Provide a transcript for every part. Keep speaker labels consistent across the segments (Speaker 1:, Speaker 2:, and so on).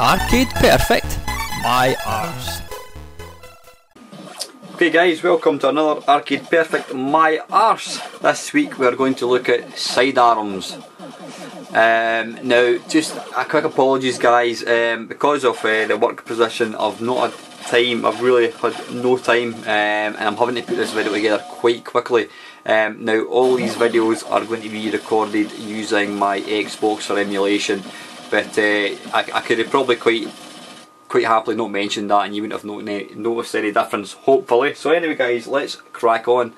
Speaker 1: Arcade Perfect, my arse.
Speaker 2: Okay guys, welcome to another Arcade Perfect, my arse. This week we're going to look at sidearms. Now, just a quick apologies guys, because of the work position I've not had time, I've really had no time, and I'm having to put this video together quite quickly. Now all these videos are going to be recorded using my Xbox for emulation, but I could have probably quite happily not mentioned that and you wouldn't have noticed any difference, hopefully. So anyway guys, let's crack on.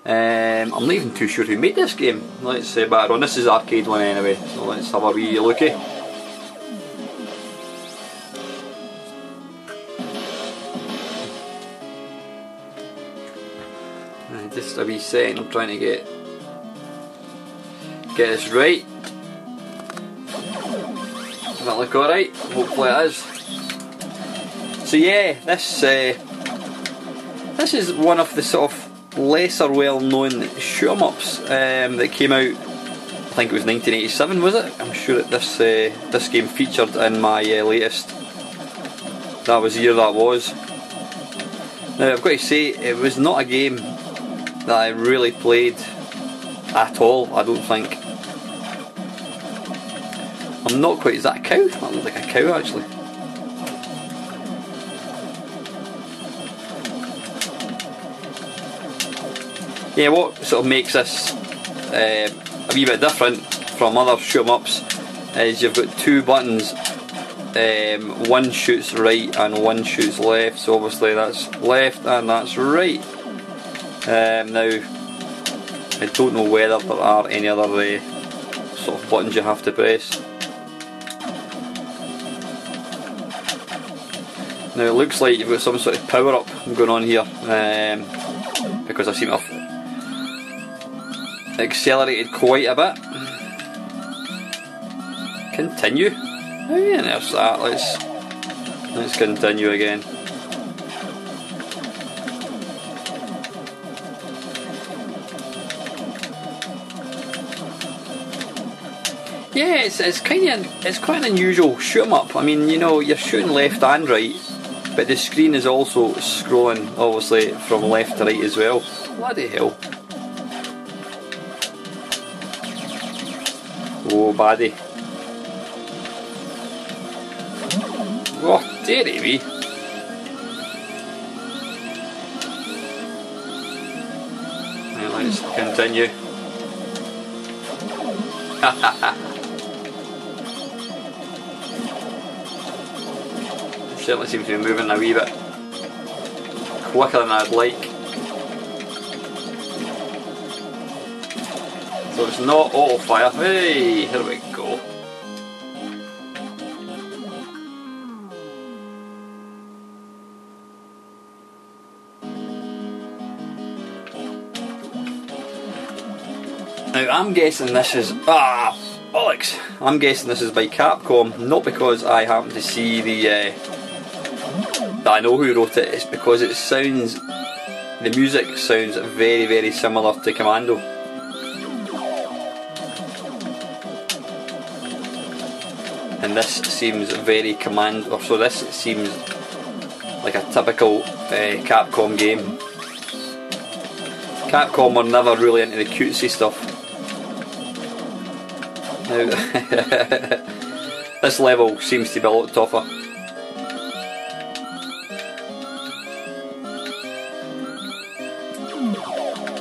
Speaker 2: I'm not even too sure who made this game. Let's see back on. This is arcade one anyway, so let's have a wee looky. Just a wee second, I'm trying to get this right. Does that look alright? Hopefully it is. So yeah, this is one of the sort of lesser well known shoot 'em ups that came out, I think it was 1987, was it? I'm sure that this game featured in my latest. That was the year that was. Now I've got to say, it was not a game that I really played at all, I don't think. I'm not quite, is that a cow? That looks like a cow actually. Yeah, what sort of makes this a wee bit different from other shoot 'em ups is you've got two buttons, one shoots right and one shoots left, so obviously that's left and that's right. Now, I don't know whether there are any other sort of buttons you have to press. Now it looks like you've got some sort of power up going on here, because I seem to have accelerated quite a bit. Continue. Oh yeah, there's that. Let's continue again. Yeah, it's quite an unusual shoot 'em up. I mean, you know, you're shooting left and right, but the screen is also scrolling obviously from left to right as well. Bloody hell. Oh, baddie. Oh, dearie me. Right, let's continue. Certainly seems to be moving a wee bit quicker than I'd like. So it's not auto fire. Hey, here we go. Now I'm guessing this is bollocks. I'm guessing this is by Capcom, not because I happen to see that I know who wrote it. It's because the music sounds very, very similar to Commando. And this seems very Commando, so this seems like a typical Capcom game. Capcom are never really into the cutesy stuff. Now, this level seems to be a lot tougher.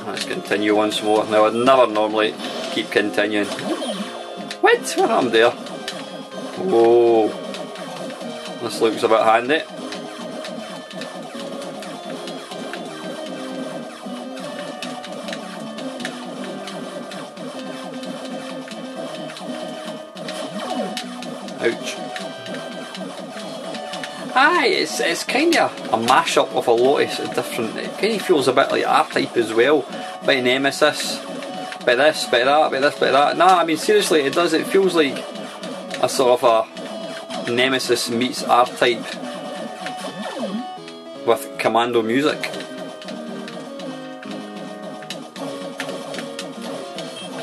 Speaker 2: Let's continue once more. Now I'd never normally keep continuing. What? What happened there? Whoa, this looks a bit handy. Ouch. Aye, it's kind of a mashup of a lot of different, it kind of feels a bit like R-Type as well, bit of Nemesis, bit this, bit that, bit this, bit that. Nah, I mean seriously, it feels like a sort of a Nemesis meets R-Type with Commando music.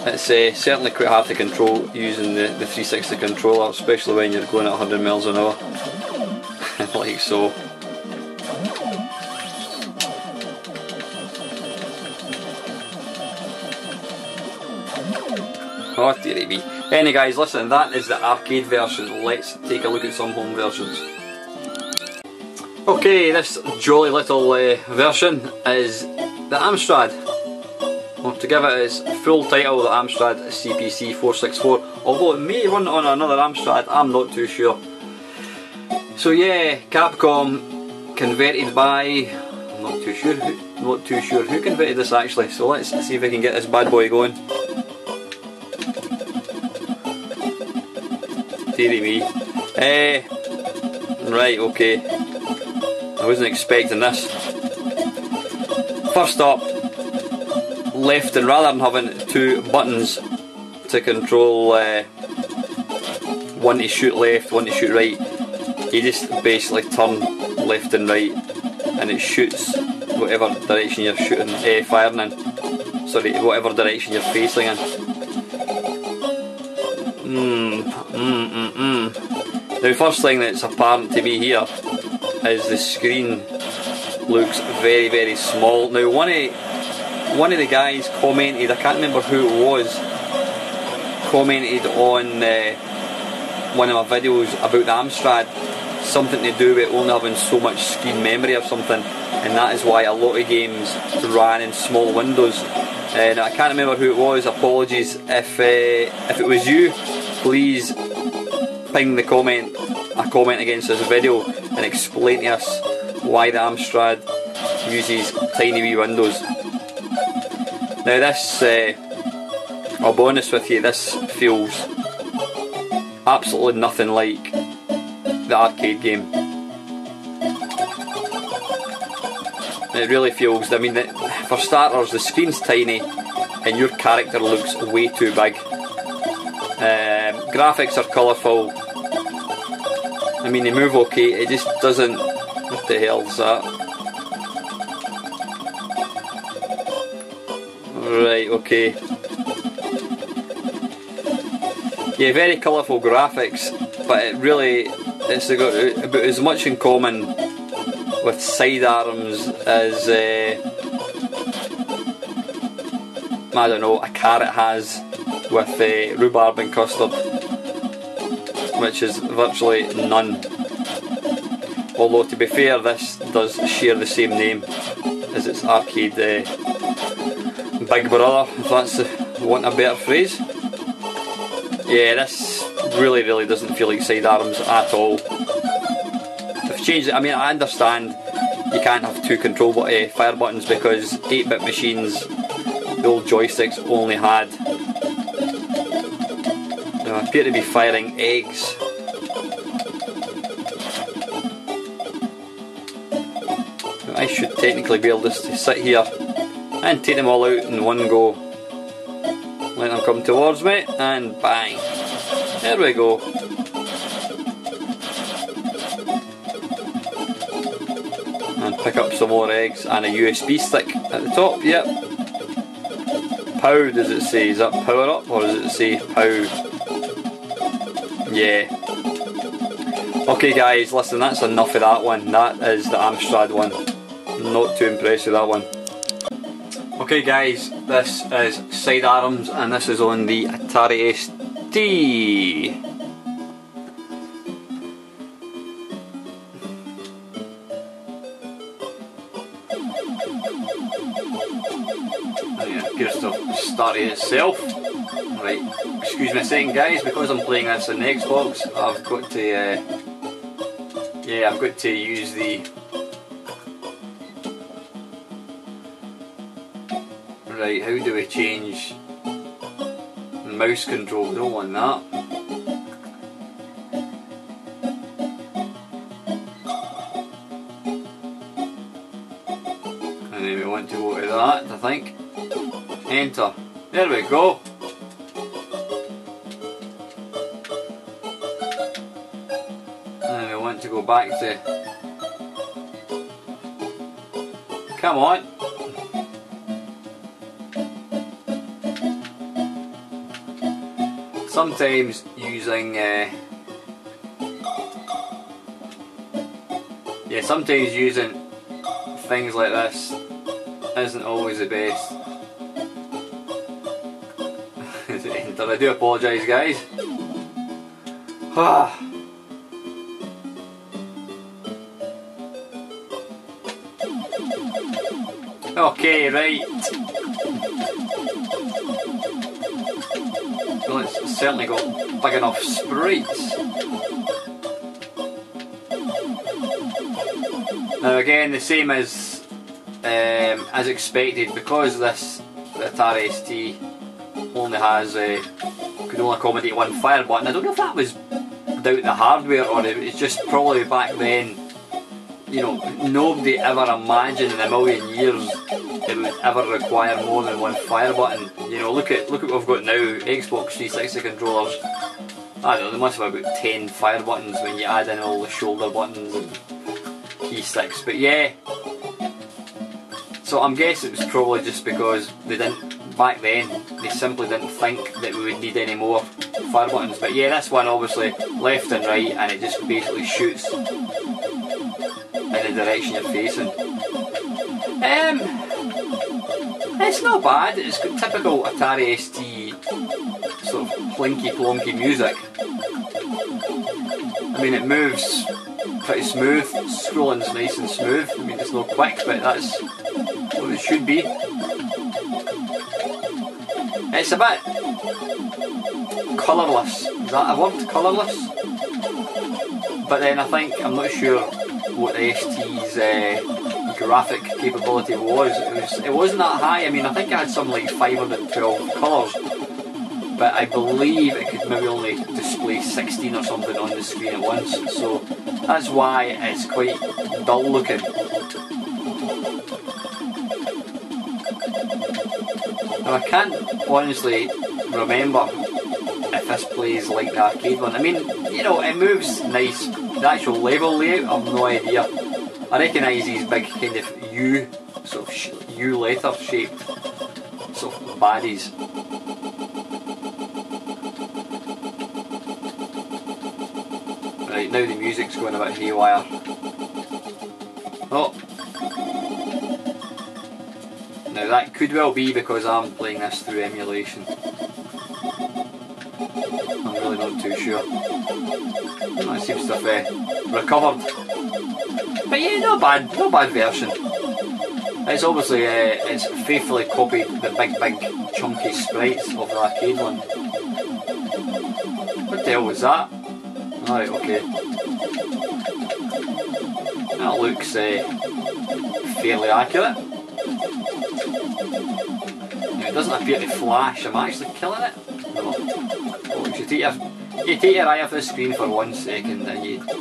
Speaker 2: It's certainly quite hard to control using the 360 controller, especially when you're going at 100 miles an hour, like so. Oh dearie me. Anyway guys, listen, that is the arcade version. Let's take a look at some home versions. Okay, this jolly little version is the Amstrad. Well, to give it its full title, the Amstrad CPC 464, although it may run on another Amstrad, I'm not too sure. So yeah, Capcom converted by, I'm not too sure who converted this actually, so let's see if we can get this bad boy going. Dearie me. Right, okay. I wasn't expecting this. First up, left, and rather than having two buttons to control, one to shoot left, one to shoot right, you just basically turn left and right and it shoots whatever direction you're shooting, firing in. Sorry, whatever direction you're facing in. The first thing that's apparent to me here is the screen looks very, very small. Now one of the guys commented, I can't remember who it was, commented on one of my videos about the Amstrad, something to do with only having so much screen memory or something, and that is why a lot of games ran in small windows. Now I can't remember who it was, apologies if it was you. Please ping a comment against this video and explain to us why the Amstrad uses tiny wee windows. Now this, I'll be honest with you, this feels absolutely nothing like the arcade game. It really feels, I mean, for starters the screen's tiny and your character looks way too big. Graphics are colourful. I mean, they move okay, it just doesn't... What the hell is that? Right, okay. Yeah, very colourful graphics, but it's got about as much in common with sidearms as, I don't know, a carrot has with rhubarb and custard, which is virtually none. Although to be fair, this does share the same name as its arcade big brother, if that's want a better phrase. Yeah, this really doesn't feel like sidearms at all. They've changed it. I mean, I understand you can't have two control fire buttons because 8-bit machines, the old joysticks only had, they appear to be firing eggs. I should technically be able just to sit here and take them all out in one go. Let them come towards me and bang. There we go. And pick up some more eggs and a USB stick at the top, yep. Pow does it say, is that power up or does it say pow? Yeah. Okay guys, listen, that's enough of that one. That is the Amstrad one. Not too impressed with that one. Okay guys, this is Sidearms and this is on the Atari ST. It appears to have started itself. Right, excuse me a second guys, because I'm playing this on the Xbox, I've got to use the... Right, how do we change mouse control? Don't want that. And then we want to go to that, I think. Enter. There we go. And we want to go back to... Come on. sometimes using sometimes using things like this isn't always the best. I do apologise, guys. Okay, right. Well, it's certainly got big enough sprites. Now again, the same as expected, because the Atari ST only has could only accommodate one fire button. I don't know if that was down to the hardware or it's just probably back then. You know, nobody ever imagined in a million years it would ever require more than one fire button. You know, look at what we've got now. Xbox 360 controllers. I don't know, they must have about 10 fire buttons when you add in all the shoulder buttons and key sticks. But yeah, so I'm guessing it was probably just because they didn't, back then, they simply didn't think that we would need any more fire buttons. But yeah, this one obviously left and right, and it just basically shoots in the direction you're facing. It's not bad. It's got typical Atari ST sort of plinky plonky music. I mean, it moves pretty smooth. Scrolling's nice and smooth. I mean, it's not quick, but that's what it should be. It's a bit colourless. Is that a word? Colourless? But then I think, I'm not sure what the ST's graphic capability was. It wasn't that high. I mean, I think it had something like 512 colours, but I believe it could maybe only display 16 or something on the screen at once, so that's why it's quite dull looking. Now I can't honestly remember if this plays like the arcade one. I mean, you know, it moves nice. The actual level layout, I've no idea. I recognise these big kind of U, sort of U letter shaped sort of baddies. Right, now the music's going a bit haywire. Oh! Now that could well be because I'm playing this through emulation. I'm really not too sure. Oh, it seems to have recovered. But yeah, not bad version. It's obviously, it's faithfully copied the big chunky sprites of the arcade one. What the hell was that? Alright, okay. That looks fairly accurate. Now, it doesn't appear to flash. Am I actually killing it? No. Oh, you take your eye off the screen for 1 second and you die.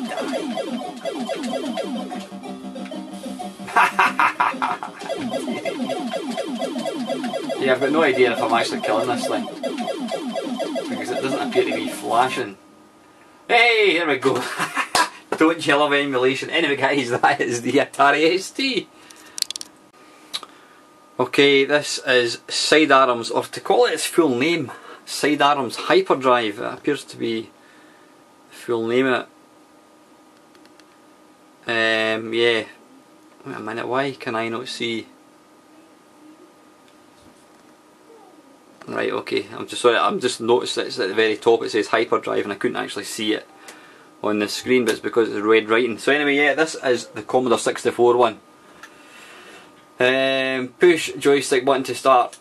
Speaker 2: Yeah, I've got no idea if I'm actually killing this thing, because it doesn't appear to be flashing. Hey, here we go. Don't you love emulation? Anyway guys, that is the Atari ST. Okay, this is Sidearms, or to call it its full name, Sidearms Hyperdrive. It appears to be the full name of it. Yeah. Wait a minute, why can I not see? Right, okay, I'm just noticed that it's at the very top it says Hyperdrive and I couldn't actually see it on the screen, but it's because it's red writing. So anyway, yeah, this is the Commodore 64 one. Push joystick button to start.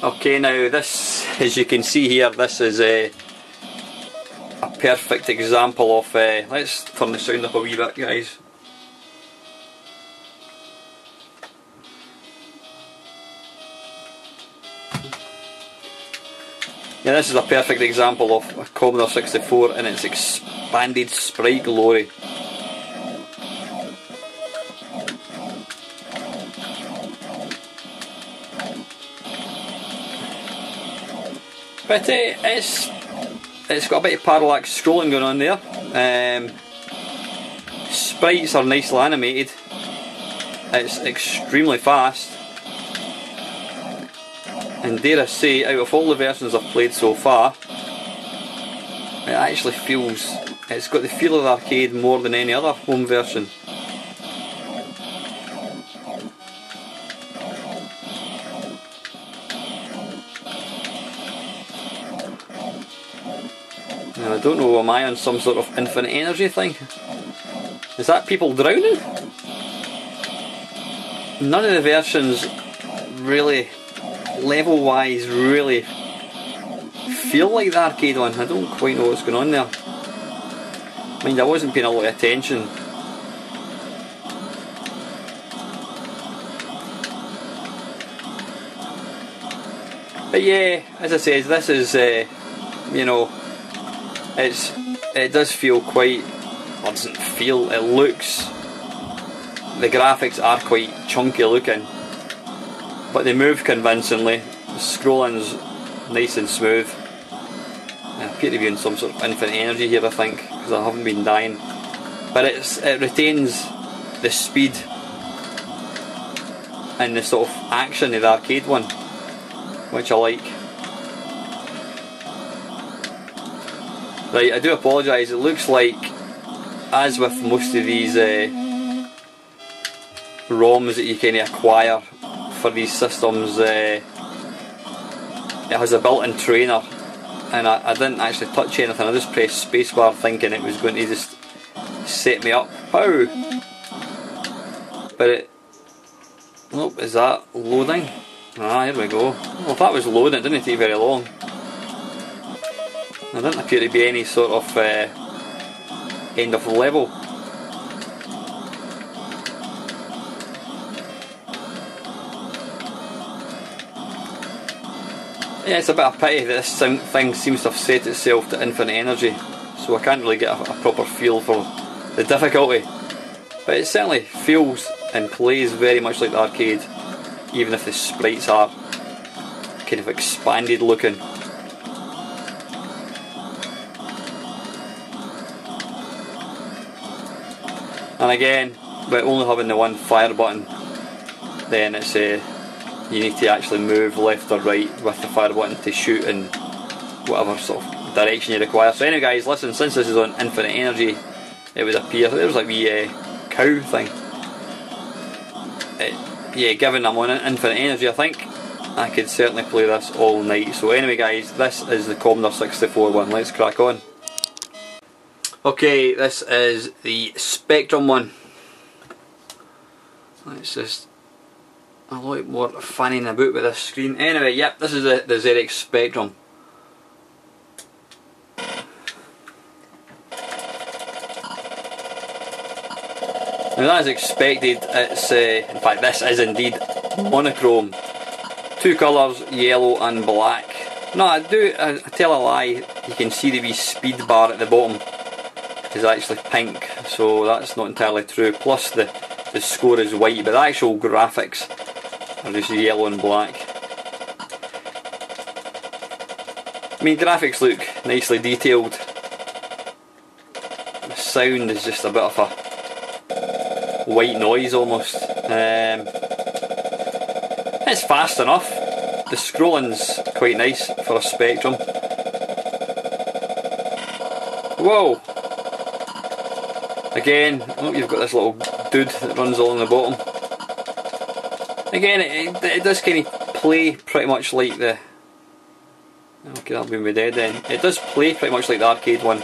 Speaker 2: Okay, now this, as you can see here, this is a perfect example of, let's turn the sound up a wee bit guys. Yeah, this is a perfect example of a Commodore 64 in its expanded sprite glory. But it's got a bit of parallax scrolling going on there. Sprites are nicely animated. It's extremely fast. And dare I say, out of all the versions I've played so far, it actually feels, it's got the feel of the arcade more than any other home version. Now I don't know, am I on some sort of infinite energy thing? Is that people drowning? None of the versions really, level wise, really feel like the arcade one. I don't quite know what's going on there. Mind, I wasn't paying a lot of attention. But yeah, as I said, this is, you know, it does feel quite, well, it doesn't feel, it looks, the graphics are quite chunky looking, but they move convincingly. The scrolling's nice and smooth. I appear to be in some sort of infinite energy here, I think, because I haven't been dying. But it retains the speed and the sort of action of the arcade one, which I like. Right, I do apologise, it looks like, as with most of these ROMs that you kind of acquire for these systems, it has a built-in trainer, and I didn't actually touch anything, I just pressed spacebar thinking it was going to just set me up. How? But it... Nope, is that loading? Ah, here we go. Well, if that was loading, it didn't take very long. There didn't appear to be any sort of end of level. Yeah, it's a bit of a pity that this thing seems to have set itself to infinite energy, so I can't really get a proper feel for the difficulty. But it certainly feels and plays very much like the arcade, even if the sprites are kind of expanded looking. And again, by only having the one fire button, then it's you need to actually move left or right with the fire button to shoot in whatever sort of direction you require. So anyway guys, listen, since this is on infinite energy, it would appear, there was like the cow thing. Yeah, given I'm on infinite energy, I think I could certainly play this all night. So anyway guys, this is the Commodore 64 one, let's crack on. Okay, this is the Spectrum one. Let's just a lot more fanning about with this screen. Anyway, yep, this is the ZX Spectrum. Now as expected, it's in fact this is indeed monochrome. Two colours, yellow and black. No, I tell a lie, you can see the wee speed bar at the bottom is actually pink, so that's not entirely true. Plus the score is white, but the actual graphics are just yellow and black. I mean, graphics look nicely detailed. The sound is just a bit of a white noise almost. It's fast enough. The scrolling's quite nice for a Spectrum. Whoa! Again, oh, you've got this little dude that runs along the bottom. Again, it does kind of play pretty much like the... Okay, that'll be me dead then. It does play pretty much like the arcade one.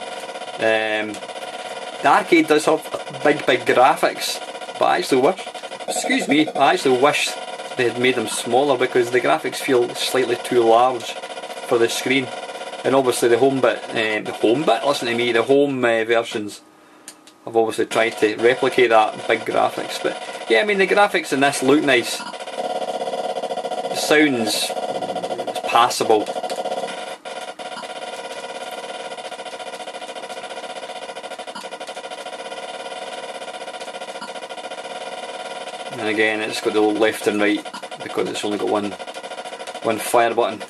Speaker 2: The arcade does have big graphics, but I actually wish... Excuse me, I actually wish they had made them smaller because the graphics feel slightly too large for the screen. And obviously the home bit, listen to me, the home versions I've obviously tried to replicate that big graphics, but yeah, I mean the graphics in this look nice. The sounds passable. And again, it's got the left and right because it's only got one fire button.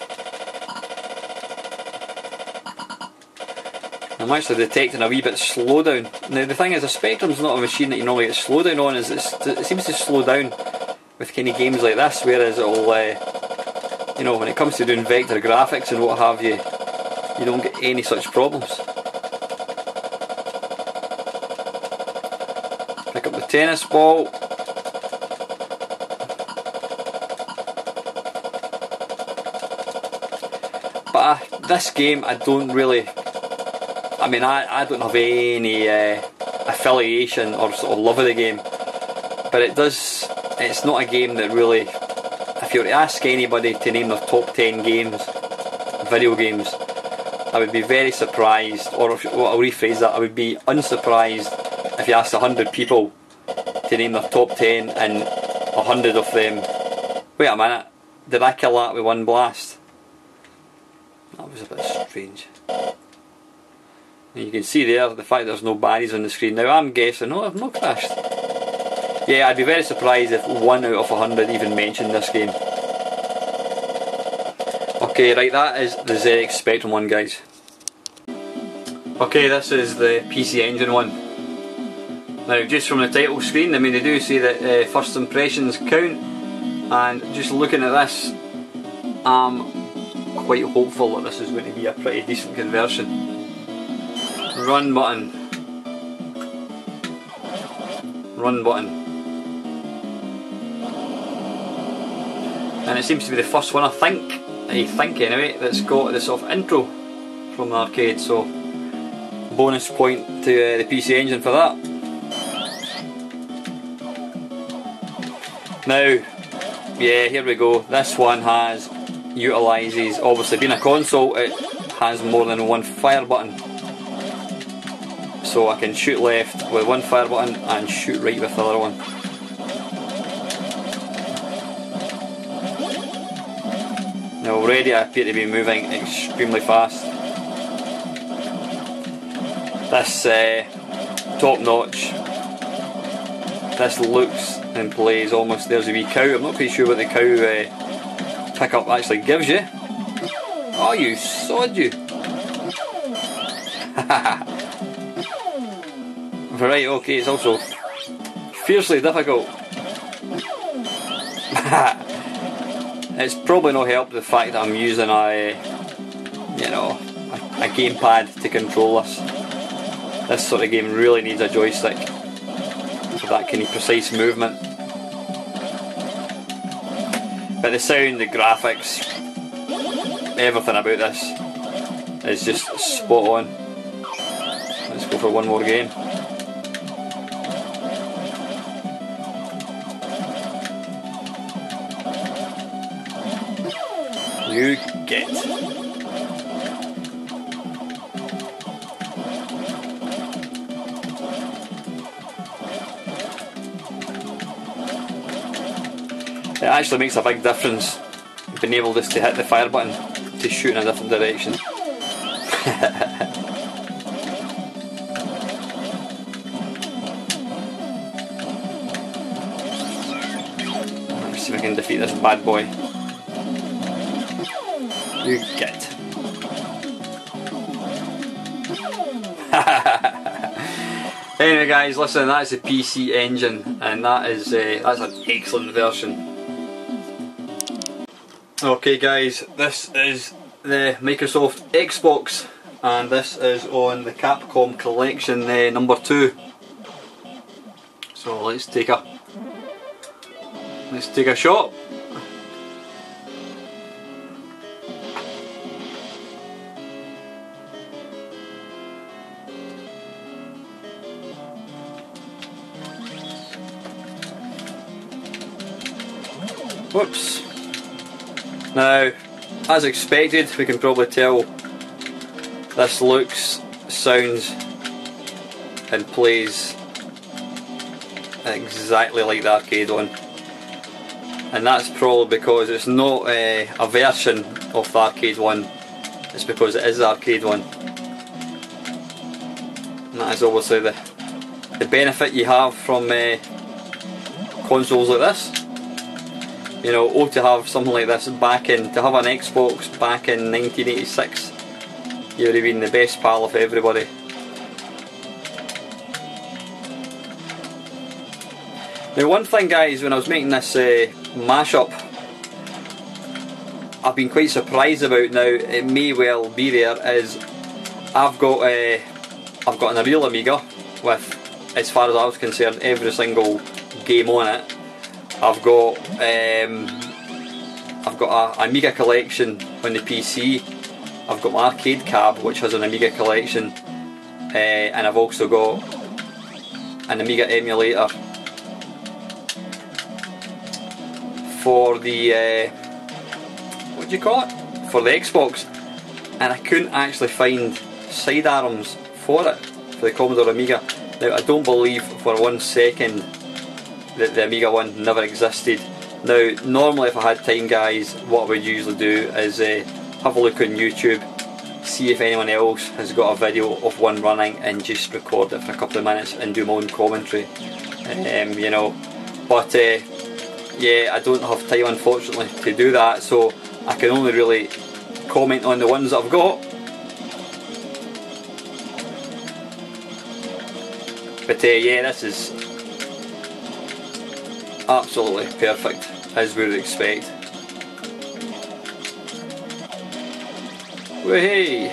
Speaker 2: I'm actually detecting a wee bit slowdown. Now the thing is, a Spectrum's not a machine that you normally get slowdown on, it seems to slow down with kind of games like this, whereas it'll you know, when it comes to doing vector graphics and what have you, you don't get any such problems. Pick up the tennis ball. But this game, I don't really, I mean, I don't have any affiliation or sort of love of the game, but it's not a game that really, if you were to ask anybody to name their top 10 games, video games, I would be very surprised, or I'll rephrase that, I would be unsurprised if you asked 100 people to name their top 10 and 100 of them, wait a minute, did I kill that with one blast? That was a bit strange. And you can see there the fact there's no baddies on the screen. Now I'm guessing, no, I've not crashed. Yeah, I'd be very surprised if 1 out of 100 even mentioned this game. Okay, right, that is the ZX Spectrum one, guys. Okay, this is the PC Engine one. Now, just from the title screen, I mean, they do say that first impressions count, and just looking at this, I'm quite hopeful that this is going to be a pretty decent conversion. Run button. Run button. And it seems to be the first one, I think anyway, that's got the sort of intro from the arcade, so bonus point to the PC Engine for that. Now, yeah, here we go. This one utilises, obviously being a console, it has more than one fire button. So I can shoot left with one fire button and shoot right with the other one. Now already I appear to be moving extremely fast. This top notch. This looks and plays almost, there's a wee cow. I'm not quite sure what the cow pickup actually gives you. Oh, you sod you. Right, okay, it's also fiercely difficult. It's probably no help the fact that I'm using a gamepad to control this. This sort of game really needs a joystick for that kind of precise movement. But the sound, the graphics, everything about this is just spot on. Let's go for one more game. You get. It actually makes a big difference being able just to hit the fire button to shoot in a different direction. Let's see if I can defeat this bad boy. You get. Anyway guys, listen, that's the PC Engine, and that's an excellent version. Okay guys, this is the Microsoft Xbox, and this is on the Capcom Collection number 2. So let's take a shot. Whoops. Now, as expected, we can probably tell this looks, sounds and plays exactly like the arcade one. And that's probably because it's not a version of the arcade one, it's because it is the arcade one. And that is obviously the benefit you have from consoles like this. You know, to have something like this to have an Xbox back in 1986, you would have been the best pal of everybody. Now one thing guys, when I was making this mashup, I've been quite surprised about now, it may well be there, is I've got an real Amiga with, as far as I was concerned, every single game on it. I've got an Amiga collection on the PC. I've got my arcade cab, which has an Amiga collection, and I've also got an Amiga emulator for the what do you call it? For the Xbox, and I couldn't actually find sidearms for it, for the Commodore Amiga. Now I don't believe for 1 second that the Amiga one never existed. Now normally if I had time, guys, what I would usually do is have a look on YouTube, see if anyone else has got a video of one running and just record it for a couple of minutes and do my own commentary, you know, but yeah, I don't have time unfortunately to do that, so I can only really comment on the ones that I've got. But yeah, this is absolutely perfect, as we would expect. Wahey!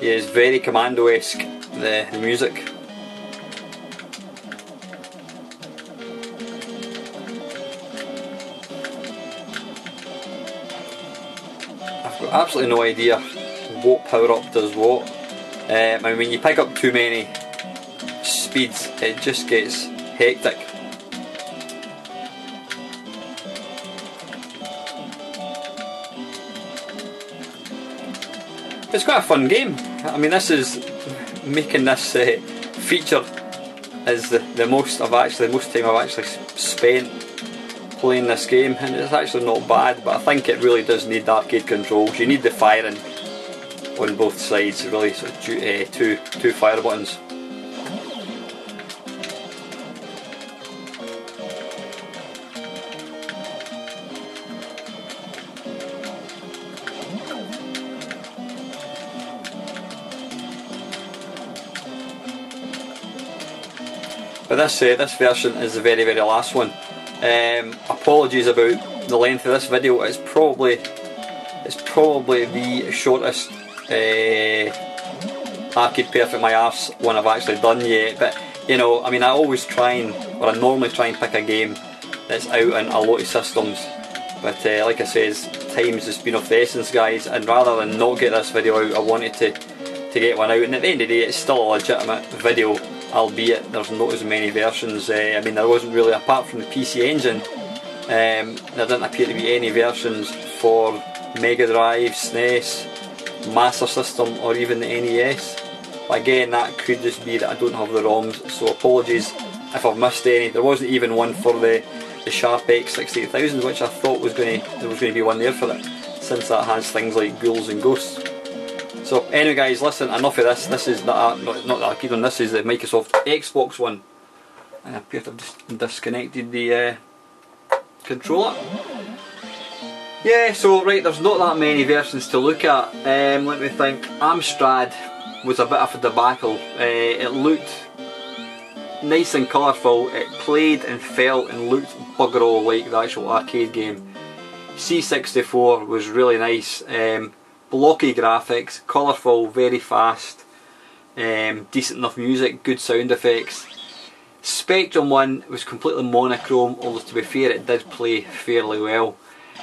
Speaker 2: Yeah, it's very Commando-esque, the music. I've got absolutely no idea what power-up does what. I mean, when you pick up too many speeds, it just gets hectic. It's quite a fun game. I mean, this is making this feature is the most time I've actually spent playing this game, and it's actually not bad. But I think it really does need the arcade controls. You need the firing on both sides, really, so two fire buttons. But this version is the very last one. Apologies about the length of this video. It's probably the shortest Arcade Perfect My Arse one I've actually done yet. But you know, I mean, I normally try and pick a game that's out on a lot of systems. But like I says, time's just been of the essence, guys. And rather than not get this video out, I wanted to get one out. And at the end of the day, it's still a legitimate video, albeit there's not as many versions. I mean, there wasn't really, apart from the PC Engine, there didn't appear to be any versions for Mega Drive, SNES, Master System, or even the NES. But again, that could just be that I don't have the ROMs, so apologies if I've missed any. There wasn't even one for the Sharp X68000, which I thought there was going to be one there for it, since that has things like ghouls and ghosts. So anyway, guys, listen, enough of this. This is not the arcade one, this is the Microsoft Xbox one. And I appear to have just disconnected the controller. Yeah, so right, there's not that many versions to look at. Let me think. Amstrad was a bit of a debacle. It looked nice and colourful, it played and felt and looked bugger all like the actual arcade game. C64 was really nice. Blocky graphics, colourful, very fast, decent enough music, good sound effects. Spectrum 1 was completely monochrome, although to be fair it did play fairly well.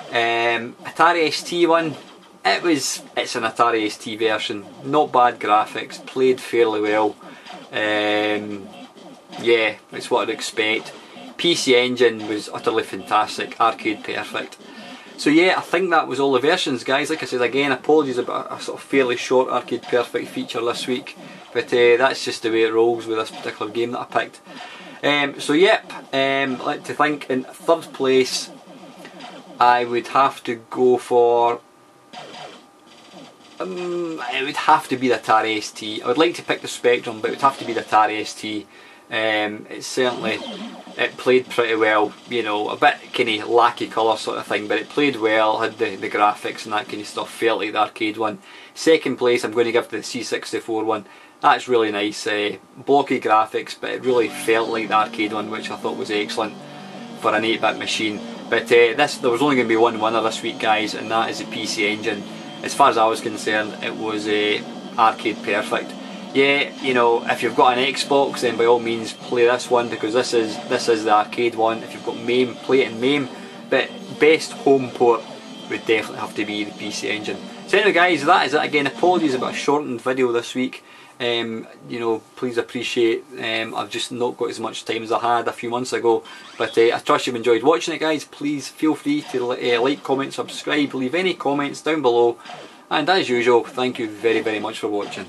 Speaker 2: Atari ST one, it's an Atari ST version, not bad graphics, played fairly well. Yeah, it's what I'd expect. PC Engine was utterly fantastic, arcade perfect. So yeah, I think that was all the versions, guys. Like I said again, apologies about a sort of fairly short Arcade Perfect feature this week, but that's just the way it rolls with this particular game that I picked. So yep, I'd like to think in third place I would have to go for, it would have to be the Atari ST. I would like to pick the Spectrum, but it would have to be the Atari ST. It played pretty well, you know, a bit kind of lacky colour sort of thing, but it played well, had the graphics and that kind of stuff, felt like the arcade one. Second place I'm going to give to the C64 one. That's really nice, blocky graphics, but it really felt like the arcade one, which I thought was excellent for an 8-bit machine. But there was only going to be one winner this week, guys, and that is the PC Engine. As far as I was concerned, it was arcade perfect. Yeah, you know, if you've got an Xbox, then by all means play this one, because this is the arcade one. If you've got MAME, play it in MAME. But best home port would definitely have to be the PC Engine. So anyway, guys, that is it again. Apologies about a shortened video this week. You know, please appreciate I've just not got as much time as I had a few months ago, but I trust you've enjoyed watching it, guys. Please feel free to like, comment, subscribe, leave any comments down below, and as usual, thank you very much for watching.